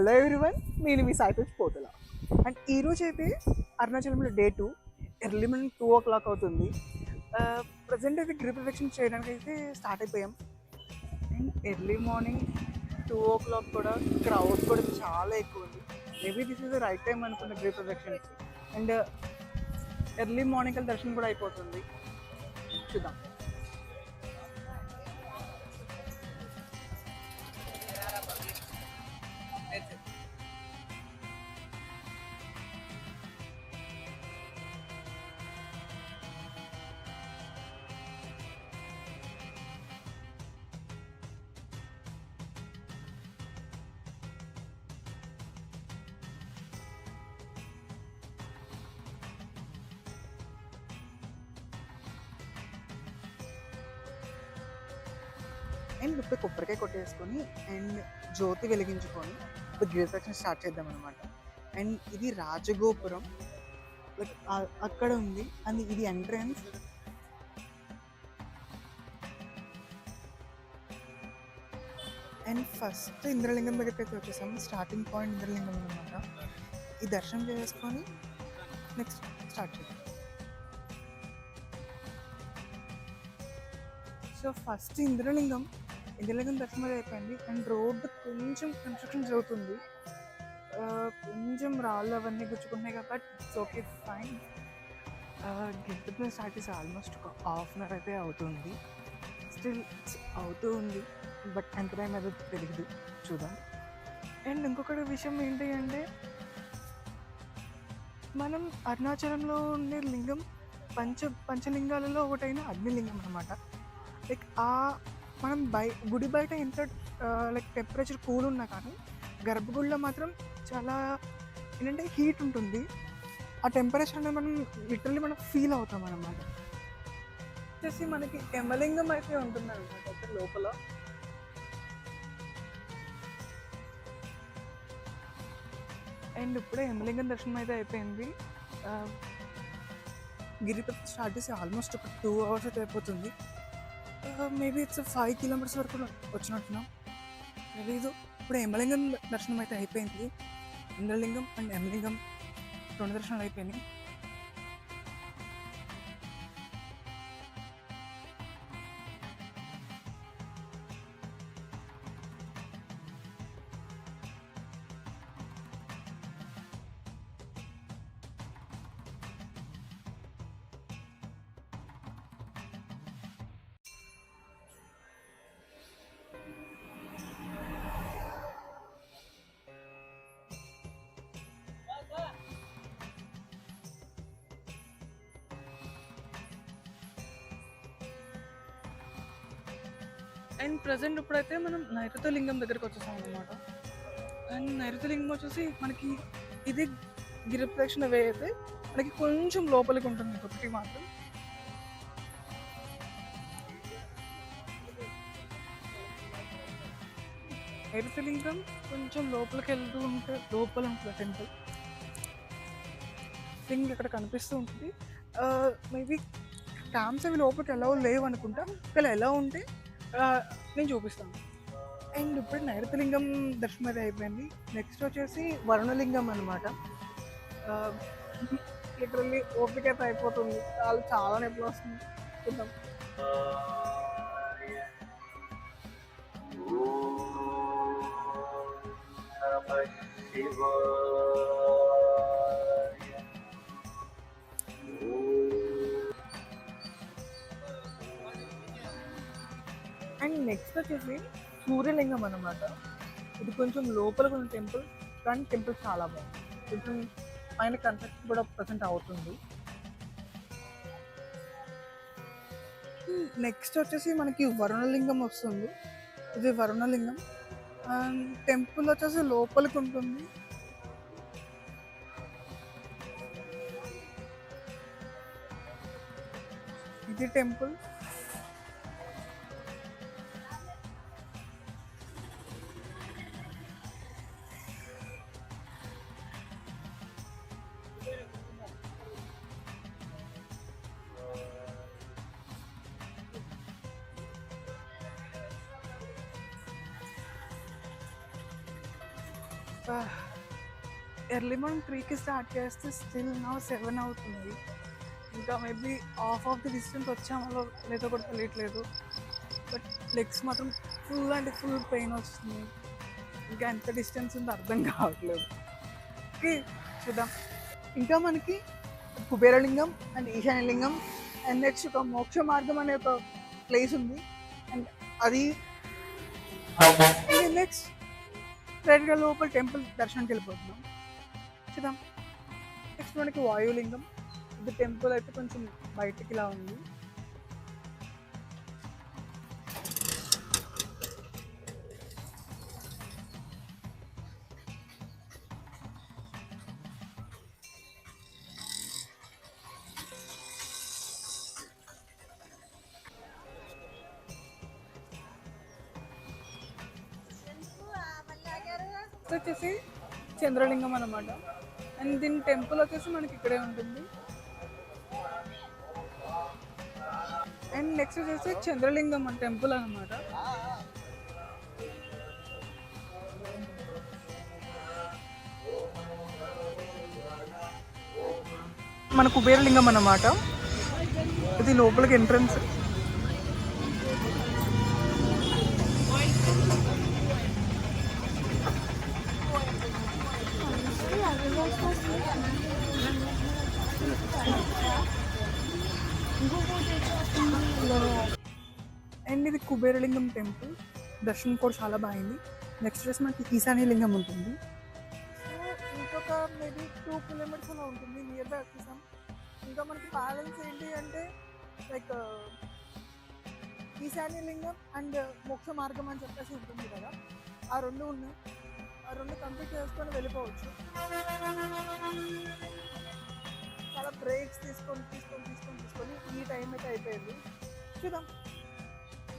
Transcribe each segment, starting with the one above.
Hello everyone, నేను మీ సాయితోష్ పోతల. And ఈరోజు అయితే అరుణాచలంలో డే 2 ఎర్లీ మార్నింగ్ 2 o'clock అవుతుంది. ప్రజెంట్ అయితే గిరి ప్రదక్షిణ చేయడానికి అయితే స్టార్ట్ అయిపోయాం. అండ్ ఎర్లీ మార్నింగ్ 2 o'clock కూడా క్రౌడ్ కూడా చాలా ఎక్కువ ఉంది. Maybe this is the right time అనుకున్న గిరి ప్రదక్షిణకి. అండ్ ఎర్లీ మార్నింగ్ దర్శనం కూడా అయిపోతుంది. చూద్దాం. అండ్ ఇప్పుడు కొబ్బరికాయ కొట్టేసుకొని అండ్ జ్యోతి వెలిగించుకొని ఇప్పుడు గిరి ప్రదక్షిణ స్టార్ట్ చేద్దాం అనమాట. అండ్ ఇది రాజగోపురం, లైక్ అక్కడ ఉంది. అండ్ ఇది ఎంట్రన్స్. అండ్ ఫస్ట్ ఇంద్రలింగం దగ్గరికి అయితే వచ్చేసాము. స్టార్టింగ్ పాయింట్ ఇంద్రలింగం అనమాట. ఈ దర్శనం చేసుకొని నెక్స్ట్ స్టార్ట్ చేద్దాం. సో ఫస్ట్ ఇంద్రలింగం దర్శనం అయితే అయిపోయింది. అండ్ రోడ్డు కొంచెం కన్స్ట్రక్షన్ జరుగుతుంది. కొంచెం రాళ్ళు అవన్నీ గుచ్చుకుంటున్నాయి కాబట్టి it's okay, fine. Giri start చేసి ఆల్మోస్ట్ ఒక ½ hour అయితే అవుతుంది. స్టిల్ అవుతూ ఉంది, బట్ ఎంత టైం అదో తెలియదు, చూద్దాం. అండ్ ఇంకొకటి విషయం ఏంటి అంటే, మనం అరుణాచలంలో ఉండే లింగం పంచలింగాలలో ఒకటైన అగ్నిలింగం అనమాట. లైక్ మనం గుడి బయట ఎంత లైక్ టెంపరేచర్ కూల్ ఉన్నా కానీ గర్భగుడిలో మాత్రం చాలా ఏంటంటే హీట్ ఉంటుంది. ఆ టెంపరేచర్ అనేది మనం ఫీల్ అవుతాం అన్నమాట. వచ్చేసి మనకి యమలింగం అయితే ఉంటుంది అనమాట అయితే లోపల. అండ్ ఇప్పుడే యమలింగం దర్శనం అయితే అయిపోయింది. గిరి స్టార్ట్ చేసి ఆల్మోస్ట్ ఒక 2 hours అయితే అయిపోతుంది. మేబీ ఇట్స్ 5 kilometers వరకు వచ్చినట్టున్నాం, తెలీదు. ఇప్పుడు యమలింగం దర్శనం అయితే అయిపోయింది. ఇంద్రలింగం అండ్ యమలింగం 2 దర్శనాలు అయిపోయినాయి. అండ్ ప్రజెంట్ ఇప్పుడైతే మనం నైరుతి లింగం దగ్గరికి వచ్చేసాం అనమాట. అండ్ నైరుతి లింగం వచ్చేసి మనకి ఇది గిరి ప్రదక్షిణ వే అయితే మనకి కొంచెం లోపలికి ఉంటుంది ఒకటి మాత్రం. నైరుతి లింగం కొంచెం లోపలికి వెళ్తూ ఉంటే లోపల ఉంటుంది టెంపుల్. లింగ్ ఇక్కడ కనిపిస్తూ ఉంటుంది. మేబీ క్యాంప్స్ అవి లోపలికి ఎలా లేవు అనుకుంటా. ఇక్కడ ఎలా ఉంటే నేను చూపిస్తాను. అండ్ ఇప్పుడు నైరుతిలింగం దర్శనం అయితే అయిపోయింది. నెక్స్ట్ వచ్చేసి వరుణలింగం అనమాట. లిటరల్లీ ఓపిక అయితే అయిపోతుంది, చాలా నొప్పులు వస్తుంది. చూద్దాం. అండ్ నెక్స్ట్ వచ్చేసి సూర్యలింగం అనమాట. ఇది కొంచెం లోపలికి ఉన్న టెంపుల్, కానీ టెంపుల్ చాలా బాగుంది. కొంచెం పైన కన్స్ట్రక్షన్ కూడా ప్రజెంట్ అవుతుంది. నెక్స్ట్ వచ్చేసి మనకి వరుణలింగం వస్తుంది. ఇది వరుణలింగం. అండ్ టెంపుల్ వచ్చేసి లోపలికి ఉంటుంది. ఇది టెంపుల్. ఎర్లీ మార్నింగ్ 3కి స్టార్ట్ చేస్తే స్టిల్ నా 7 అవుతుంది. ఇంకా maybe half of the distance వచ్చామో లేదో కూడా తెలియట్లేదు. బట్ లెగ్స్ మాత్రం ఫుల్ అంటే ఫుల్ పెయిన్ వస్తుంది. ఇంకా ఎంత డిస్టెన్స్ ఉందో అర్థం కావట్లేదు. ఓకే, చూద్దాం. ఇంకా మనకి కుబేరలింగం అండ్ ఈశాన్యలింగం అండ్ నెక్స్ట్ ఒక మోక్ష మార్గం అనే ఒక ప్లేస్ ఉంది. అండ్ అది నెక్స్ట్ స్ట్రైట్గా లోపల టెంపుల్ దర్శనానికి వెళ్ళిపోతున్నాం. చూద్దాం. నెక్స్ట్ మనకి వాయులింగం. ఇది టెంపుల్ అయితే కొంచెం బయటికి ఇలా ఉంది. వచ్చేసి చంద్రలింగం అన్నమాట. అండ్ దీని టెంపుల్ వచ్చేసి మనకి ఇక్కడే ఉంటుంది. అండ్ నెక్స్ట్ వచ్చేసి చంద్రలింగం మన టెంపుల్ అన్నమాట. మన కుబేరలింగం అన్నమాట. ఇది లోపలికి ఎంట్రన్స్. అండ్ ఇది కుబేరలింగం టెంపుల్. దర్శనం కూడా చాలా బాగుంది. నెక్స్ట్ వచ్చేసి మనకి ఈశాన్యలింగం ఉంటుంది. సో ఇంకొక మేబీ 2 కిలోమీటర్స్ అలా ఉంటుంది, నియర్ బై వచ్చేసాం. ఇంకా మనకి బ్యాలెన్స్ ఏంటి అంటే లైక్ ఈశాన్యలింగం అండ్ మోక్ష మార్గం అని చెప్పేసి ఉంటుంది కదా, ఆ 2 ఉన్నాయి. ఆ 2 కంప్లీట్ చేసుకొని వెళ్ళిపోవచ్చు. చాలా బ్రేక్స్ తీసుకొని ఈ టైం అయితే అయిపోయింది. చూద్దాం.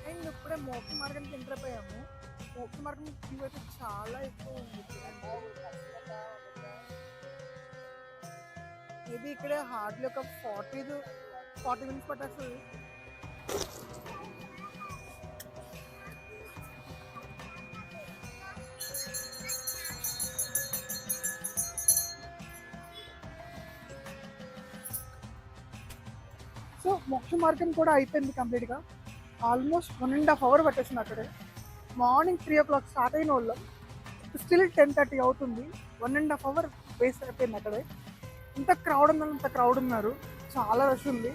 అండ్ ఇప్పుడే మోక్ష మార్గానికి ఎంటర్ అయిపోయాము. మోక్ష మార్గం క్యూ అయితే చాలా ఎక్కువ ఉంది. మేబీ ఇక్కడే హార్డ్లీ ఒక 40 మినిట్స్ పట్టేస్తుంది. సో మోక్ష మార్గం కూడా అయిపోయింది కంప్లీట్గా. ఆల్మోస్ట్ 1.5 hours పట్టేసింది అక్కడే. మార్నింగ్ 3 o'clock స్టార్ట్ అయిన వాళ్ళం స్టిల్ 10:30 అవుతుంది. 1.5 hours వేస్ట్ అయిపోయింది అక్కడే. ఇంత క్రౌడ్ ఉన్నారు, చాలా రష్ ఉంది.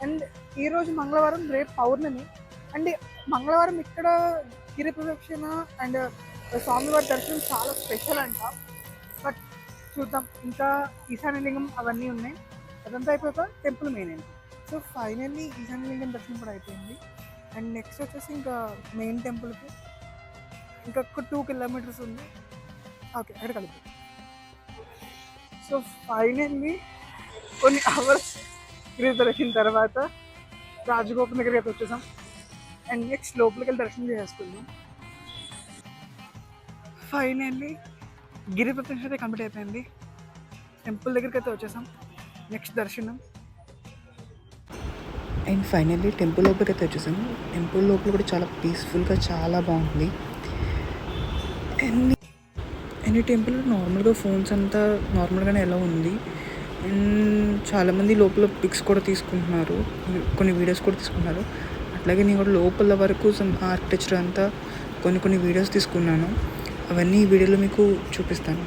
అండ్ ఈరోజు మంగళవారం, రేపు పౌర్ణమి. అండ్ మంగళవారం ఇక్కడ గిరి ప్రదక్షిణ అండ్ స్వామివారి దర్శనం చాలా స్పెషల్ అంట. బట్ చూద్దాం. ఇంకా ఈశాన్యలింగం అవన్నీ ఉన్నాయి. అదంతా అయిపోయాక టెంపుల్ మెయిన్ అయింది. సో ఫైనల్లీ ఈశాన్యలింగం దర్శనం కూడా అయిపోయింది. అండ్ నెక్స్ట్ వచ్చేసి ఇంకా మెయిన్ టెంపుల్కి ఇంకా 2 kilometers ఉంది. ఓకే, అక్కడ కలిపి. సో ఫైనల్లీ కొన్ని అవర్స్ గిరి దర్శనం తర్వాత రాజగోపురం దగ్గరికి అయితే వచ్చేసాం. అండ్ నెక్స్ట్ లోపలికి వెళ్ళి దర్శనం చేసుకుందాం. ఫైనల్లీ గిరి ప్రదక్షిణ అయితే కంప్లీట్ అయిపోయింది. టెంపుల్ దగ్గరికి అయితే వచ్చేసాం. నెక్స్ట్ దర్శనం. అండ్ ఫైనల్లీ టెంపుల్ లోపలికి అయితే వచ్చేసాము. టెంపుల్ లోపల కూడా చాలా పీస్ఫుల్గా చాలా బాగుంది. అండ్ ఈ టెంపుల్ నార్మల్గా ఫోన్స్ అంతా నార్మల్గానే ఎలా ఉంది. అండ్ చాలామంది లోపల పిక్స్ కూడా తీసుకుంటున్నారు, కొన్ని వీడియోస్ కూడా తీసుకున్నారు. అట్లాగే నేను కూడా లోపల వరకు ఆర్కిటెక్చర్ అంతా కొన్ని వీడియోస్ తీసుకున్నాను. అవన్నీ ఈ వీడియోలో మీకు చూపిస్తాను.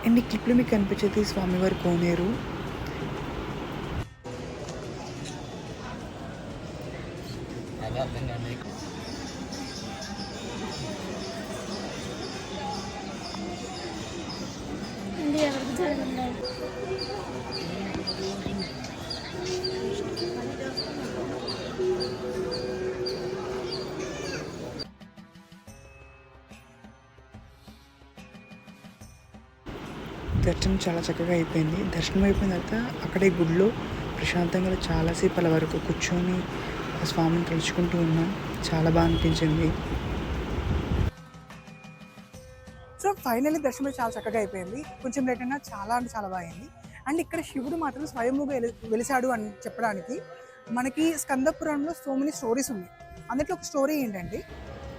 అండ్ ఈ క్లిప్లో మీకు కనిపించేది స్వామివారి కోనేరు. దర్శనం చాలా చక్కగా అయిపోయింది. దర్శనం అయిపోయిన తర్వాత అక్కడే గుడిలో ప్రశాంతంగా చాలాసేపు అలా వరకు కూర్చొని ఆ స్వామిని తలుచుకుంటూ ఉన్నాం. చాలా బాగా అనిపించింది. సో ఫైనల్లీ దర్శనం చాలా చక్కగా అయిపోయింది. కొంచెం లేట్ అయినా చాలా అంటే చాలా బాగా అయింది. అండ్ ఇక్కడ శివుడు మాత్రం స్వయంభూగా వెలిసాడు అని చెప్పడానికి మనకి స్కంద పురాణంలో సో మెనీ స్టోరీస్ ఉన్నాయి. అందులో ఒక స్టోరీ ఏంటంటే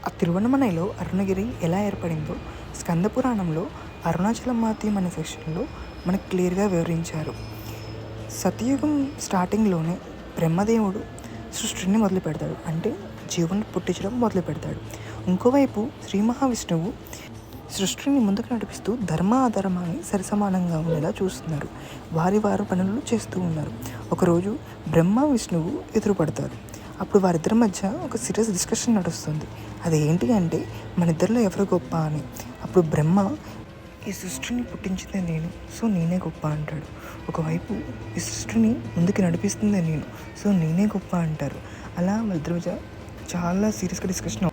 ఆ తిరువన్నమలైలో అరుణగిరి ఎలా ఏర్పడిందో స్కంద పురాణంలో అరుణాచలం మాత్యం అనే సెక్షన్లో మనకు క్లియర్గా వివరించారు. సతయుగం స్టార్టింగ్లోనే బ్రహ్మదేవుడు సృష్టిని మొదలు పెడతాడు, అంటే జీవుని పుట్టించడం మొదలు పెడతాడు. ఇంకోవైపు శ్రీ మహావిష్ణువు సృష్టిని ముందుకు నడిపిస్తూ ధర్మ అధర్మాన్ని సరిసమానంగా ఉండేలా చూస్తున్నారు. వారి పనులు చేస్తూ ఉన్నారు. ఒకరోజు బ్రహ్మ విష్ణువు ఎదురుపడతారు. అప్పుడు వారిద్దరి మధ్య ఒక సీరియస్ డిస్కషన్ నడుస్తుంది. అది ఏంటి అంటే మన ఇద్దరిలో ఎవరు గొప్ప అని. అప్పుడు బ్రహ్మ ఈ సృష్టిని పుట్టించిందే నేను, సో నేనే గొప్ప అంటాడు. ఒకవైపు ఈ సృష్టిని ముందుకు నడిపిస్తుందే నేను, సో నేనే గొప్ప అంటారు. అలా వాళ్ళిద్దరి మధ్య చాలా సీరియస్గా డిస్కషన్.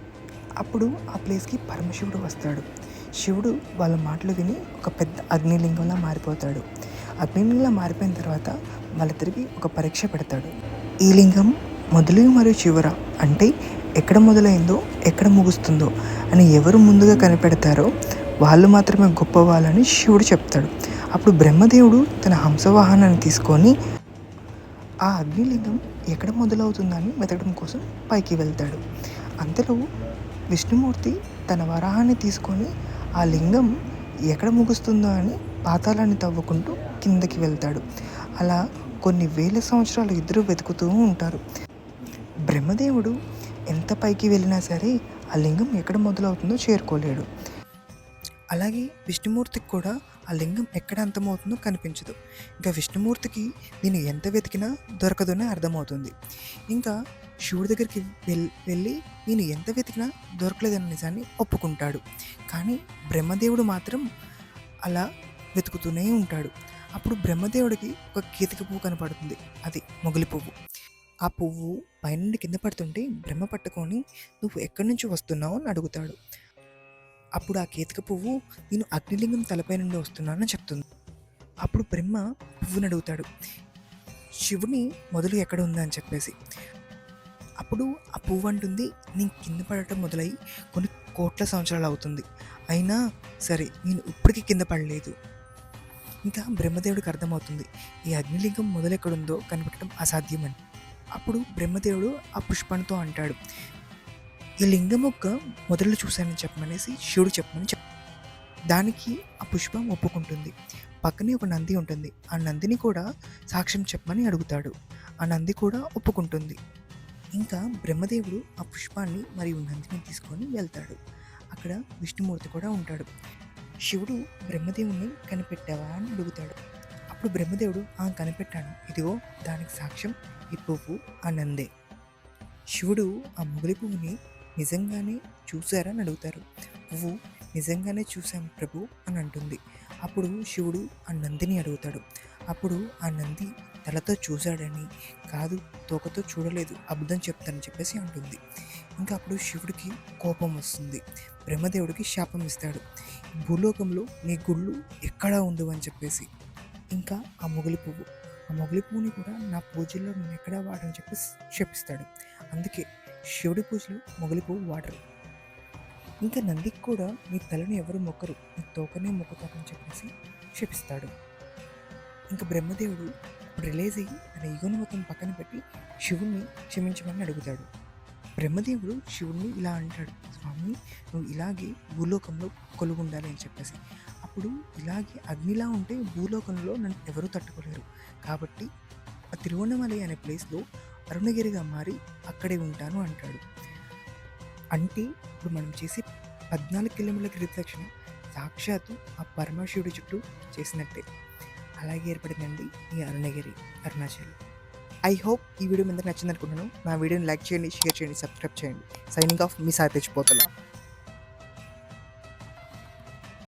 అప్పుడు ఆ ప్లేస్కి పరమశివుడు వస్తాడు. శివుడు వాళ్ళ మాటలు విని ఒక పెద్ద అగ్నిలింగంలా మారిపోతాడు. అగ్నిలింగంలా మారిపోయిన తర్వాత వాళ్ళిద్దరికి ఒక పరీక్ష పెడతాడు. ఈ లింగం మొదలు మరియు చివర, అంటే ఎక్కడ మొదలైందో ఎక్కడ ముగుస్తుందో అని ఎవరు ముందుగా కనిపెడతారో వాళ్ళు మాత్రమే గొప్ప వాళ్ళని శివుడు చెప్తాడు. అప్పుడు బ్రహ్మదేవుడు తన హంసవాహనాన్ని తీసుకొని ఆ అగ్నిలింగం ఎక్కడ మొదలవుతుందని వెతకడం కోసం పైకి వెళ్తాడు. అంతలో విష్ణుమూర్తి తన వరాహాన్ని తీసుకొని ఆ లింగం ఎక్కడ ముగుస్తుందో అని పాతాళాన్ని తవ్వుకుంటూ కిందకి వెళ్తాడు. అలా కొన్ని వేల సంవత్సరాలు ఇద్దరు వెతుకుతూ ఉంటారు. బ్రహ్మదేవుడు ఎంత పైకి వెళ్ళినా సరే ఆ లింగం ఎక్కడ మొదలవుతుందో చేరుకోలేడు. అలాగే విష్ణుమూర్తికి కూడా ఆ లింగం ఎక్కడ అంతమవుతుందో కనిపించదు. ఇంకా విష్ణుమూర్తికి నేను ఎంత వెతికినా దొరకదనే అర్థమవుతుంది. ఇంకా శివుడి దగ్గరికి వెళ్ళి నేను ఎంత వెతికినా దొరకలేదన్న నిజాన్ని ఒప్పుకుంటాడు. కానీ బ్రహ్మదేవుడు మాత్రం అలా వెతుకుతూనే ఉంటాడు. అప్పుడు బ్రహ్మదేవుడికి ఒక కేతిక పువ్వు కనపడుతుంది, అది మొగలి పువ్వు. ఆ పువ్వు పైనుండి కింద పడుతుంటే బ్రహ్మ పట్టుకొని నువ్వు ఎక్కడి నుంచి వస్తున్నావు అని అడుగుతాడు. అప్పుడు ఆ కేతిక పువ్వు నేను అగ్నిలింగం తలపై నుండి వస్తున్నానని చెప్తుంది. అప్పుడు బ్రహ్మ పువ్వుని అడుగుతాడు, శివుని మొదలు ఎక్కడ ఉందని చెప్పేసి. అప్పుడు ఆ పువ్వు అంటుంది, నేను కింద పడటం మొదలై కొన్ని కోట్ల సంవత్సరాలు అవుతుంది, అయినా సరే నేను ఇప్పటికీ కింద పడలేదు. ఇంకా బ్రహ్మదేవుడికి అర్థమవుతుంది ఈ అగ్నిలింగం మొదలెక్కడుందో కనిపెట్టడం అసాధ్యమని. అప్పుడు బ్రహ్మదేవుడు ఆ పుష్పంతో అంటాడు, ఈ లింగం యొక్క మొదలు చూశానని చెప్పమనేసి శివుడు చెప్పమని దానికి ఆ పుష్పం ఒప్పుకుంటుంది. పక్కనే ఒక నంది ఉంటుంది, ఆ నందిని కూడా సాక్ష్యం చెప్పమని అడుగుతాడు. ఆ నంది కూడా ఒప్పుకుంటుంది. ఇంకా బ్రహ్మదేవుడు ఆ పుష్పాన్ని మరియు నందిని తీసుకొని వెళ్తాడు. అక్కడ విష్ణుమూర్తి కూడా ఉంటాడు. శివుడు బ్రహ్మదేవుడిని కనిపెట్టావా అని అడుగుతాడు. అప్పుడు బ్రహ్మదేవుడు కనిపెట్టాను, ఇదిగో దానికి సాక్ష్యం ఈ పువ్వు, ఆ నందే. శివుడు ఆ మొగలి పువ్వుని నిజంగానే చూసారని అడుగుతారు. పువ్వు నిజంగానే చూశాం ప్రభు అని అంటుంది. అప్పుడు శివుడు ఆ నందిని అడుగుతాడు. అప్పుడు ఆ నంది తలతో చూశాడని, కాదు తోకతో చూడలేదు, అబద్ధం చెప్తానని చెప్పేసి అంటుంది. ఇంకా అప్పుడు శివుడికి కోపం వస్తుంది. బ్రహ్మదేవుడికి శాపం ఇస్తాడు, భూలోకంలో నీ గుళ్ళు ఎక్కడా ఉండవు అని చెప్పేసి. ఇంకా ఆ మొగలి పువ్వుని కూడా నా పూజల్లో నేను ఎక్కడా వాడని చెప్పి శపిస్తాడు. అందుకే శివుడి పూజలు మొగలి పువ్వు వాడరు. ఇంకా నందికి కూడా నీ తలని ఎవరు మొక్కరు, నీ తోకనే మొక్కుతారని చెప్పేసి శపిస్తాడు. ఇంకా బ్రహ్మదేవుడు రిలీజ్ అయ్యి తన ఈగోని మొత్తం పక్కన పెట్టి శివుణ్ణి క్షమించమని అడుగుతాడు. బ్రహ్మదేవుడు శివుణ్ణి ఇలా అంటాడు, స్వామి నువ్వు ఇలాగే భూలోకంలో కొలుగుండాలి అని చెప్పేసి. అప్పుడు ఇలాగే అగ్నిలా ఉంటే భూలోకంలో నన్ను ఎవరూ తట్టుకోలేరు, కాబట్టి ఆ తిరువన్నమలై అనే ప్లేస్లో అరుణగిరిగా మారి అక్కడే ఉంటాను అంటాడు. అంటే ఇప్పుడు మనం చేసే 14 కిలోమీటర్ల గిరిప్రదక్షిణ సాక్షాత్తు ఆ పరమశివుడి చుట్టూ చేసినట్టే. అలాగే ఏర్పడిందండి ఈ అరుణగిరి, అరుణాచల్. ఐ హోప్ ఈ వీడియో మీద నచ్చింది అనుకుంటున్నాను. నా వీడియోని లైక్ చేయండి, షేర్ చేయండి, సబ్స్క్రైబ్ చేయండి. సైనింగ్ ఆఫ్ మీ సాయి తేజ్ పోతల.